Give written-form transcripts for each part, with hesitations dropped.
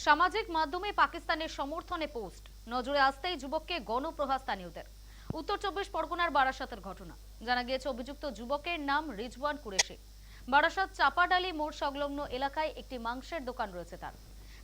সামাজিক মাধ্যমে পাকিস্তানের সমর্থনে পোস্ট নজরে আসতেই যুবককে গণপ্রহার স্থানীয়দের। উত্তর 24 পরগনার বারাসাতের ঘটনা। জানা গিয়েছে অভিযুক্ত যুবকের নাম রিজওয়ান কুরেশি। বারাসাত চাপাডালি মোড় সংলগ্ন এলাকায় একটি মাংসের দোকান রয়েছে তার।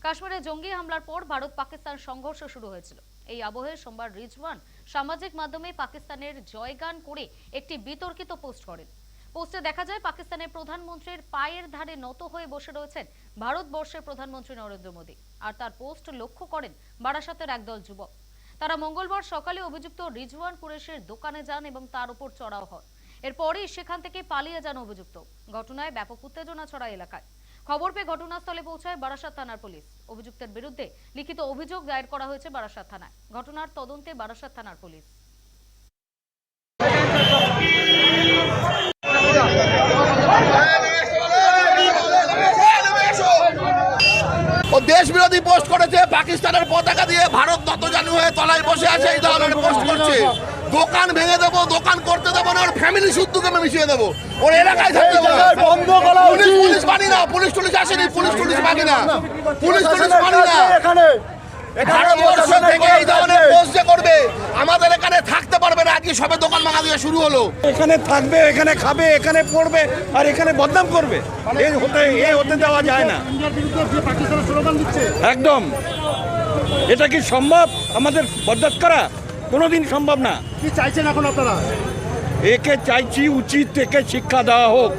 কাশ্মীরে জঙ্গি হামলার পর ভারত পাকিস্তান সংঘর্ষ শুরু হয়েছিল। এই আবহে সোমবার রিজওয়ান সামাজিক মাধ্যমে পাকিস্তানের জয়গান করে একটি বিতর্কিত পোস্ট করেন। পোস্টে দেখা যায় পাকিস্তানের প্রধানমন্ত্রীর পায়ের ধারে নত হয়ে বসে রয়েছেন ভারতবর্ষের প্রধানমন্ত্রী নরেন্দ্র মোদী। আর তার পোস্ট লক্ষ্য করেন বারাসাতের একদল যুবক। তারা মঙ্গলবার সকালে অভিযুক্ত রিজওয়ান কুরেশির দোকানে যান এবং তার উপর চড়াও হন। এরপরই সেখান থেকে পালিয়ে যান অভিযুক্ত। ঘটনায় ব্যাপক উত্তেজনা ছড়ায় এলাকায়। খবর পেয়ে ঘটনাস্থলে পৌঁছায় বারাসাত থানার পুলিশ। অভিযুক্তের বিরুদ্ধে লিখিত অভিযোগ দায়ের করা হয়েছে বারাসাত থানায়। ঘটনার তদন্তে বারাসাত থানার পুলিশ। ও দেশ বিরোধী পোস্ট করেছে, পাকিস্তানের পতাকা দিয়ে ভারত নতজানু হয়ে তলায় বসে আছে, এই ধরনের পোস্ট করছে। দোকান ভেঙে দেবো, দোকান করতে দেবো না, ওর ফ্যামিলি শুদ্ধকে মিশিয়ে দেবো, ওর এলাকায় থাকতে দেবো। পুলিশ মানি না, পুলিশ আসেনি, পুলিশ মানি না, পুলিশ মানি না। ভারতবর্ষ থেকে এই ধরনের পোস্ট করবে, আমাদের এখানে থাকতে পারবে না। আজকে সবে দোকান ভাঙা দিয়ে শুরু হলো। এখানে থাকবে, এখানে খাবে, এখানে পড়বে, আর এখানে বদনাম করবে। এই হতে দেওয়া যায় না। একদম। এটা কি সম্ভব আমাদের বরদাস্ত করা? কোনোদিন সম্ভব না। কি চাইছেন এখন আপনারা? একে চাইছি উচিত, একে শিক্ষা দেওয়া হোক।